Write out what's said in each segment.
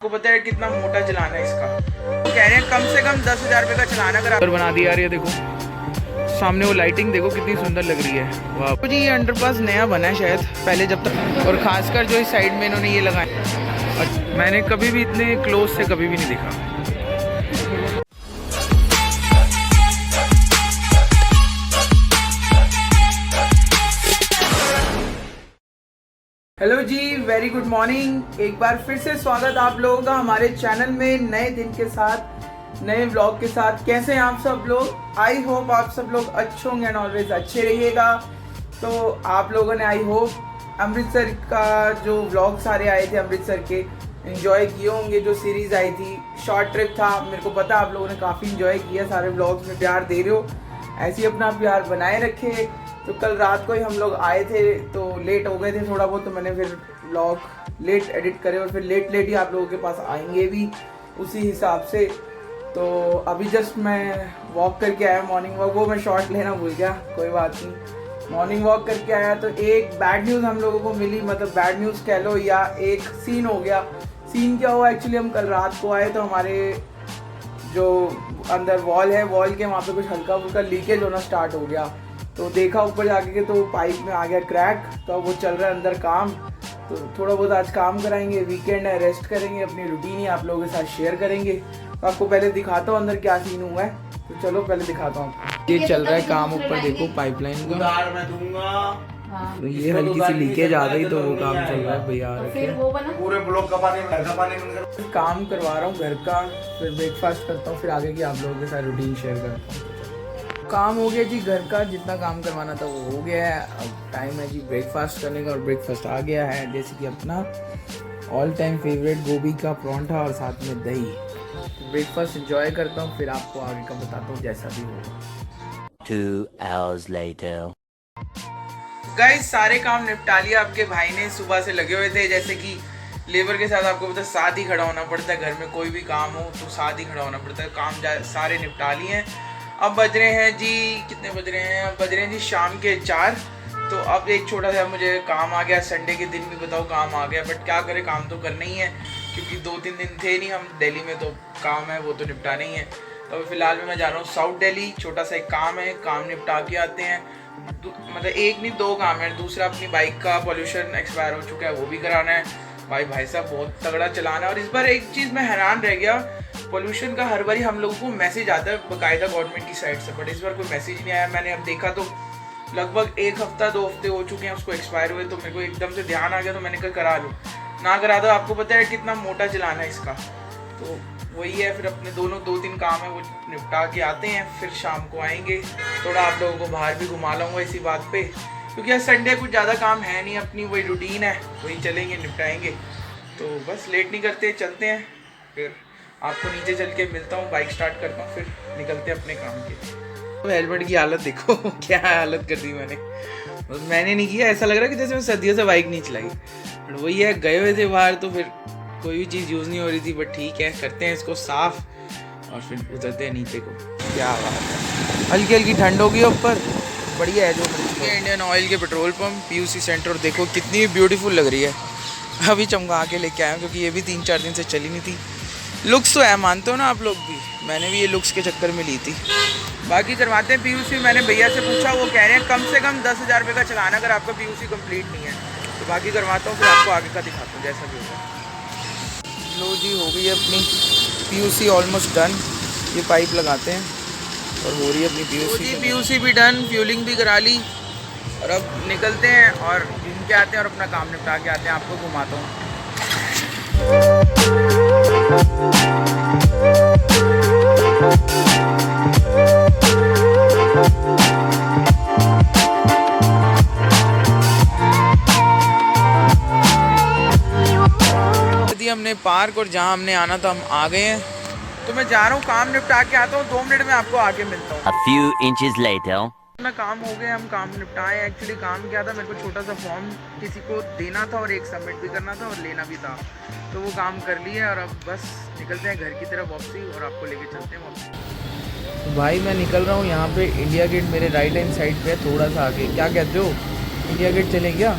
को पता है कितना मोटा चलाना है इसका। तो कह रहे हैं कम से कम 10,000 रुपये का चलाना। अगर आप बना दिया यार, ये देखो सामने वो लाइटिंग देखो कितनी सुंदर लग रही है। वाह तो जी, ये अंडरपास नया बना है शायद पहले जब तक, और खासकर जो इस साइड में इन्होंने ये लगाए, और मैंने कभी भी इतने क्लोज से कभी भी नहीं देखा। हेलो जी, वेरी गुड मॉर्निंग। एक बार फिर से स्वागत आप लोगों का हमारे चैनल में नए दिन के साथ, नए व्लॉग के साथ। कैसे हैं आप सब लोग? आई होप आप सब लोग अच्छे होंगे एंड ऑलवेज अच्छे रहिएगा। तो आप लोगों ने आई होप अमृतसर का जो व्लॉग सारे आए थे अमृतसर के, एंजॉय किए होंगे। जो सीरीज आई थी, शॉर्ट ट्रिप था, मेरे को पता आप लोगों ने काफ़ी एंजॉय किया। सारे व्लॉग्स में प्यार दे रहे हो, ऐसे ही अपना प्यार बनाए रखे। तो कल रात को ही हम लोग आए थे तो लेट हो गए थे थोड़ा बहुत, तो मैंने फिर व्लॉग लेट एडिट करे और फिर लेट ही आप लोगों के पास आएंगे भी उसी हिसाब से। तो अभी जस्ट मैं वॉक करके आया, मॉर्निंग वॉक, वो मैं शॉर्ट लेना भूल गया, कोई बात नहीं। मॉर्निंग वॉक करके आया तो एक बैड न्यूज़ हम लोगों को मिली, मतलब बैड न्यूज़ कह लो या एक सीन हो गया। सीन क्या हुआ, एक्चुअली हम कल रात को आए तो हमारे जो अंदर वॉल है, वॉल के वहाँ पे कुछ हल्का फुल्का लीकेज होना स्टार्ट हो गया। तो देखा ऊपर जाके के तो पाइप में आ गया क्रैक। तो अब वो चल रहा है अंदर काम, तो थोड़ा बहुत आज काम कराएंगे। वीकेंड है, रेस्ट करेंगे, अपनी रूटीन ही आप लोगों के साथ शेयर करेंगे। तो आपको पहले दिखाता हूँ अंदर क्या सीन हुआ है, तो चलो पहले दिखाता हूँ। ये चल रहा है काम ऊपर, देखो पाइपलाइन का। मैं दूंगा। तो ये हल्की सी लीकेज आ गई तो वो काम चल रहा है भैया। पूरे ब्लॉक का पानी, घर का पानी मिलकर काम करवा रहा हूँ घर का, फिर ब्रेकफास्ट करता हूँ, फिर आगे की आप लोगों के साथ रूटीन शेयर करता हूँ। काम हो गया जी घर का, जितना काम करवाना था वो हो गया है। अब टाइम है जी ब्रेकफास्ट करने का, और ब्रेकफास्ट आ गया है जैसे कि अपना ऑल टाइम फेवरेट गोभी का परांठा और साथ में दही। तो ब्रेकफास्ट एंजॉय करता हूँ, फिर आपको आगे का बताता हूँ जैसा भी होगा। 2 hours later. गाइस, सारे काम निपटा लिया आपके भाई ने, सुबह से लगे हुए थे। जैसे कि लेबर के साथ आपको पता है साथ ही खड़ा होना पड़ता है, घर में कोई भी काम हो तो साथ ही खड़ा होना पड़ता है। काम सारे निपटा लिए हैं। अब बज रहे हैं जी, कितने बज रहे हैं? अब बज रहे हैं जी शाम के 4। तो अब एक छोटा सा मुझे काम आ गया, संडे के दिन भी बताओ काम आ गया, बट क्या करें, काम तो करना ही है क्योंकि 2-3 दिन थे नहीं हम दिल्ली में, तो काम है वो तो निपटाना ही है। तो अभी फ़िलहाल में मैं जा रहा हूँ साउथ दिल्ली, छोटा सा एक काम है, काम निपटा के आते हैं। मतलब एक नहीं 2 काम है। दूसरा अपनी बाइक का पॉल्यूशन एक्सपायर हो चुका है, वो भी कराना है। भाई साहब बहुत तगड़ा चलाना है। और इस बार एक चीज़ मैं हैरान रह गया, पोल्यूशन का हर बारी हम लोगों को मैसेज आता है बाकायदा गवर्नमेंट की साइड से, बट इस बार कोई मैसेज नहीं आया। मैंने अब देखा तो लगभग 1 हफ्ता 2 हफ्ते हो चुके हैं उसको एक्सपायर हुए, तो मेरे को एकदम से ध्यान आ गया, तो मैंने कहा करा लूँ। ना करा दो, आपको पता है कितना मोटा चलाना है इसका। तो वही है, फिर अपने 2-3 काम है वो निपटा के आते हैं, फिर शाम को आएंगे। थोड़ा आप लोगों को बाहर भी घुमा लाऊंगा इसी बात पे, क्योंकि आज संडे कुछ ज़्यादा काम है नहीं, अपनी वही रूटीन है, वही चलेंगे निपटाएंगे। तो बस लेट नहीं करते, चलते हैं। फिर आपको नीचे चल के मिलता हूँ, बाइक स्टार्ट करता हूँ, फिर निकलते हैं अपने काम के। तो हेलमेट की हालत देखो क्या हालत कर दी मैंने नहीं किया, ऐसा लग रहा है कि जैसे मैं सदियों से बाइक नहीं चलाई। बट वही है, गए हुए थे बाहर तो फिर कोई भी चीज़ यूज़ नहीं हो रही थी, बट ठीक है, करते हैं इसको साफ़ और फिर उतरते हैं नीचे को। क्या बात है, हल्की हल्की ठंड होगी ऊपर, बढ़िया है। जो इंडियन ऑयल के पेट्रोल पंप पीयूसी सेंटर, देखो कितनी ब्यूटीफुल लग रही है। अभी चमका के लेके आया हूँ क्योंकि ये भी 3-4 दिन से चली नहीं थी। लुक्स तो है, मानते हो ना आप लोग भी, मैंने भी ये लुक्स के चक्कर में ली थी। बाकी करवाते हैं पीयूसी। मैंने भैया से पूछा, वो कह रहे हैं कम से कम 10,000 रुपये का चलाना अगर आपका पीयूसी कंप्लीट नहीं है। तो बाकी करवाता हूँ, फिर आपको आगे का दिखाता हूँ जैसा भी होगा। लो जी, हो गई है अपनी पीयूसी ऑलमोस्ट डन। ये पाइप लगाते हैं और हो रही है अपनी पीयूसी भी डन, फ्यूलिंग भी करा ली। और अब निकलते हैं और घूम के आते हैं और अपना काम निपटा के आते हैं, आपको घुमाता हूँ। हमने पार्क और जहाँ हमने आना था हम आ गए हैं, तो मैं जा रहा हूँ काम निपटा के आता हूँ। 2 मिनट में आपको आगे मिलता हूँ। A few inches later. अपना काम हो गया, हम काम निपटाए। एक्चुअली काम क्या था, मेरे को छोटा सा फॉर्म किसी को देना था और एक सबमिट भी करना था और लेना भी था, तो वो काम कर लिया। और अब बस निकलते हैं घर की तरफ वापसी और आपको लेके चलते हैं वापसी। तो भाई मैं निकल रहा हूँ, यहाँ पे इंडिया गेट मेरे राइट हैंड साइड पे है, थोड़ा सा आगे। क्या कहते हो, इंडिया गेट चलें क्या?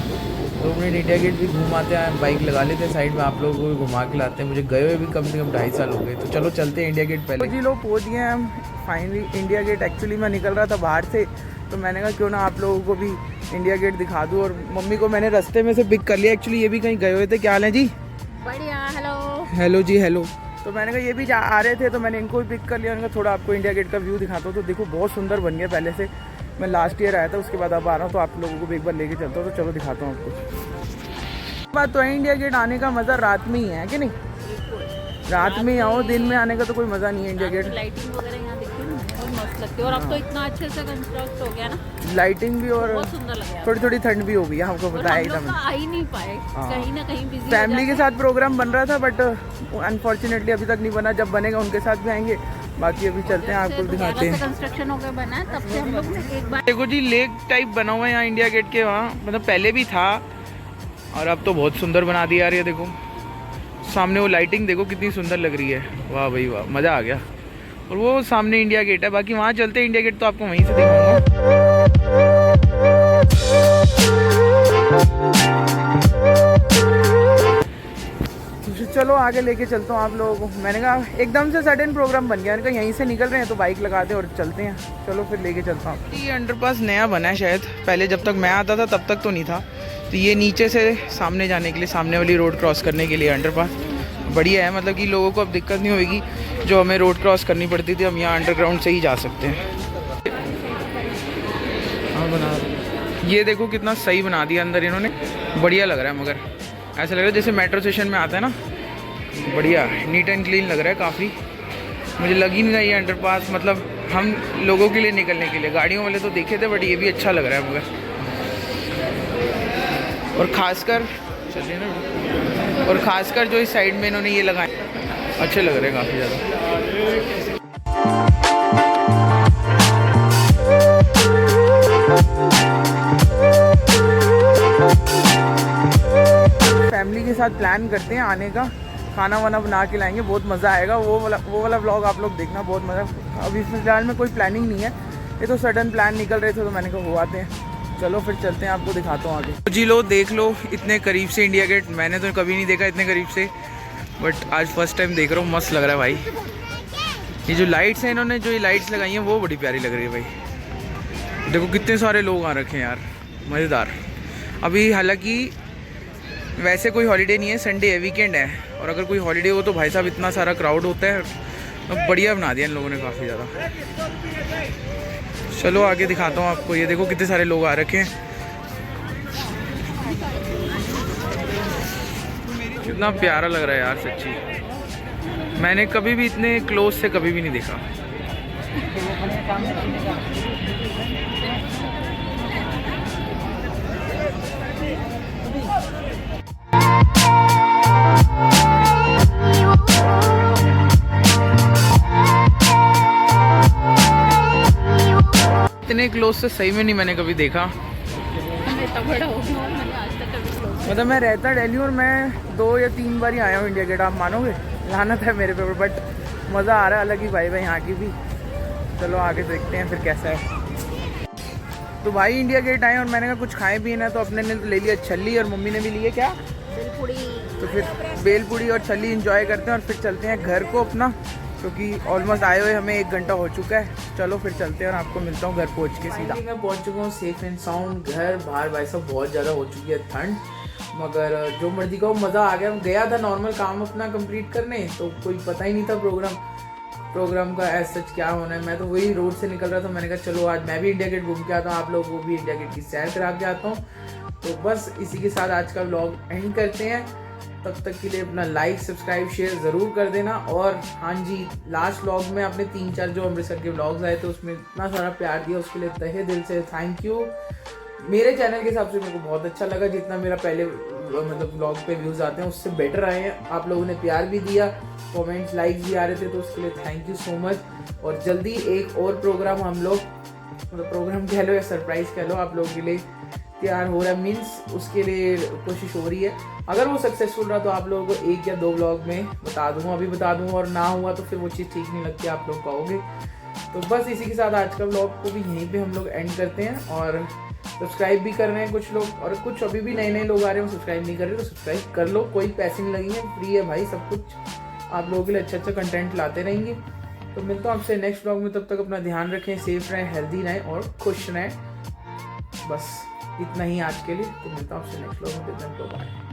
2 मिनट इंडिया गेट भी घुमाते हैं, बाइक लगा लेते हैं साइड में, आप लोगों को भी घुमा के लाते हैं। मुझे गए हुए भी कम से कम 2.5 साल हो गए। तो चलो चलते हैं इंडिया गेट पहले। जी लोग पहुँच गए हैं हम फाइनली इंडिया गेट। एक्चुअली मैं निकल रहा था बाहर से, तो मैंने कहा क्यों ना आप लोगों को भी इंडिया गेट दिखा दूँ। और मम्मी को मैंने रास्ते में से पिक कर लिया। एक्चुअली ये भी कहीं गए हुए थे। क्या हाल है जी? बढ़िया। हेलो हेलो जी, हेलो। तो मैंने कहा ये भी आ रहे थे, तो मैंने इनको भी पिक कर लिया। उनका थोड़ा आपको इंडिया गेट का व्यू दिखाता हूँ। तो देखो बहुत सुंदर बन गया। पहले से मैं लास्ट ईयर आया था, उसके बाद अब आ रहा हूँ, तो आप लोगों को भी एक बार लेके चलता हूँ। तो चलो दिखाता हूँ आपको। बात तो है, इंडिया गेट आने का मज़ा रात में ही है कि नहीं? रात में ही आओ, दिन में आने का तो कोई मज़ा नहीं है। इंडिया गेट लाइटिंग वगैरह यहाँ दिखती है, बहुत मस्त लगती है। और अब तो इतना अच्छे से कंस्ट्रक्ट हो गया ना, लाइटिंग भी, और बहुत सुंदर लग रहा है। थोड़ी थोड़ी ठंड भी हो गई है, हमको पता है एकदम। आ ही नहीं पाए, कहीं ना कहीं बिजी फैमिली के साथ प्रोग्राम बन रहा था, बट अनफॉर्चुनेटली अभी तक नहीं बना। जब बनेगा उनके साथ भी आएंगे। बाकी अभी चलते हैं, आपको दिखाते हैं। कंस्ट्रक्शन हो गया बना है, तब से हम लोग एक बार देखो जी, लेक टाइप बना हुआ है यहाँ इंडिया गेट के वहाँ, मतलब पहले भी था और अब तो बहुत सुंदर बना दिया यार। ये देखो सामने वो लाइटिंग देखो कितनी सुंदर लग रही है। वाह भाई वाह, मज़ा आ गया। और वो सामने इंडिया गेट है। बाकी वहाँ चलते हैं, इंडिया गेट तो आपको वहीं से दिखाऊंगा। चलो आगे लेके चलता हूँ आप लोगों को। मैंने कहा एकदम से सडन प्रोग्राम बन गया, मैंने कहा यहीं से निकल रहे हैं तो बाइक लगाते हैं और चलते हैं। चलो फिर लेके चलता हूँ। ये अंडरपास नया बना है शायद, पहले जब तक मैं आता था तब तक तो नहीं था। तो ये नीचे से सामने जाने के लिए, सामने वाली रोड क्रॉस करने के लिए अंडरपास बढ़िया है। मतलब कि लोगों को अब दिक्कत नहीं होगी, जो हमें रोड क्रॉस करनी पड़ती थी, हम यहाँ अंडरग्राउंड से ही जा सकते हैं। हाँ बना, ये देखो कितना सही बना दिया अंदर इन्होंने, बढ़िया लग रहा है। मगर ऐसा लग रहा है जैसे मेट्रो स्टेशन में आता है ना, बढ़िया नीट एंड क्लीन लग रहा है काफ़ी। मुझे लग ही नहीं रहा ये अंडरपास मतलब हम लोगों के लिए निकलने के लिए, गाड़ियों वाले तो देखे थे, बट ये भी अच्छा लग रहा है मगर। और ख़ासकर चलिए ना, और ख़ासकर जो इस साइड में इन्होंने ये लगाए, अच्छे लग रहे हैं काफ़ी ज़्यादा। फैमिली के साथ प्लान करते हैं आने का, खाना वाना बना के लाएंगे, बहुत मज़ा आएगा। वो वाला व्लॉग आप लोग देखना, बहुत मज़ा। अभी फिलहाल में कोई प्लानिंग नहीं है, ये तो सडन प्लान निकल रहे थे, तो मैंने कहा हो आते हैं। चलो फिर चलते हैं, आपको दिखाता हूँ आगे। जी लो देख लो, इतने करीब से इंडिया गेट मैंने तो कभी नहीं देखा इतने करीब से, बट आज फर्स्ट टाइम देख रहा हूँ। मस्त लग रहा है भाई। ये जो लाइट्स हैं, इन्होंने जो ये लाइट्स लगाई हैं वो बड़ी प्यारी लग रही है भाई। देखो कितने सारे लोग आ रखे हैं यार, मज़ेदार। अभी हालांकि वैसे कोई हॉलीडे नहीं है, संडे है, वीकेंड है। और अगर कोई हॉलीडे हो तो भाई साहब इतना सारा क्राउड होता है। तो बढ़िया बना दिया इन लोगों ने काफ़ी ज़्यादा। चलो आगे दिखाता हूँ आपको। ये देखो कितने सारे लोग आ रखे हैं, कितना प्यारा लग रहा है यार सच्ची। मैंने कभी भी इतने क्लोज से कभी भी नहीं देखा। इतने क्लोज से सही में नहीं मैंने कभी देखा। मतलब मैं रहता दिल्ली और मैं 2 या 3 बार ही आया हूँ इंडिया गेट, आप मानोगे? लानत है मेरे पे, बट मज़ा आ रहा है अलग ही भाई यहाँ की भी। चलो आगे देखते हैं फिर कैसा है। तो भाई इंडिया गेट आए और मैंने कहा कुछ खाए पिए ना, तो अपने ने तो ले लिया छल्ली और मम्मी ने भी लिए क्या, बेलपुड़ी। तो फिर बेलपुड़ी और छल्ली इंजॉय करते हैं और फिर चलते हैं घर को अपना, क्योंकि ऑलमोस्ट आए हुए हमें 1 घंटा हो चुका है। चलो फिर चलते हैं और आपको मिलता हूँ घर पहुँच के सीधा। मैं पहुँच चुका हूँ सेफ एंड साउंड घर। बाहर भाई साहब बहुत ज़्यादा हो चुकी है ठंड, मगर जो मर्जी का मज़ा आ गया। गया था नॉर्मल काम अपना कंप्लीट करने, तो कोई पता ही नहीं था प्रोग्राम का एज सच क्या होना है। मैं तो वही रोड से निकल रहा था, मैंने कहा चलो आज मैं भी इंडिया गेट घूम के आता हूँ, आप लोगों को भी इंडिया गेट की सैर करा के आता हूँ। तो बस इसी के साथ आज का व्लॉग एंड करते हैं। तब तक के लिए अपना लाइक सब्सक्राइब शेयर ज़रूर कर देना। और हाँ जी, लास्ट व्लॉग में आपने 3-4 जो अमृतसर के व्लॉग्स आए थे उसमें इतना सारा प्यार दिया, उसके लिए तहे दिल से थैंक यू। मेरे चैनल के हिसाब से मेरे को बहुत अच्छा लगा, जितना मेरा पहले मतलब व्लॉग पे व्यूज़ आते हैं उससे बेटर आए हैं। आप लोगों ने प्यार भी दिया, कमेंट्स लाइक्स भी आ रहे थे, तो उसके लिए थैंक यू सो मच। और जल्दी एक और प्रोग्राम हम लोग, मतलब प्रोग्राम कह लो या सरप्राइज़ कह लो, आप लोगों के लिए तैयार हो रहा है, मीन्स उसके लिए कोशिश हो रही है। अगर वो सक्सेसफुल रहा तो आप लोगों को 1 या 2 व्लॉग में बता दूँगा, अभी बता दूँगा। और ना हुआ तो फिर वो चीज़ ठीक नहीं लगती, आप लोग कहोगे। तो बस इसी के साथ आज का व्लॉग को भी यहीं पे हम लोग एंड करते हैं। और सब्सक्राइब भी कर रहे हैं कुछ लोग, और कुछ अभी भी नए नए लोग आ रहे हैं सब्सक्राइब नहीं कर रहे, तो सब्सक्राइब कर लो, कोई पैसे नहीं लगेंगे, फ्री है भाई सब कुछ। आप लोगों के लिए अच्छा अच्छा कंटेंट लाते रहेंगे। तो मिलता हूँ आपसे नेक्स्ट ब्लॉग में, तब तक अपना ध्यान रखें, सेफ रहें, हेल्दी रहें और खुश रहें। बस इतना ही आज के लिए, तो मिलता हूँ आपसे नेक्स्ट ब्लॉग में, बाय।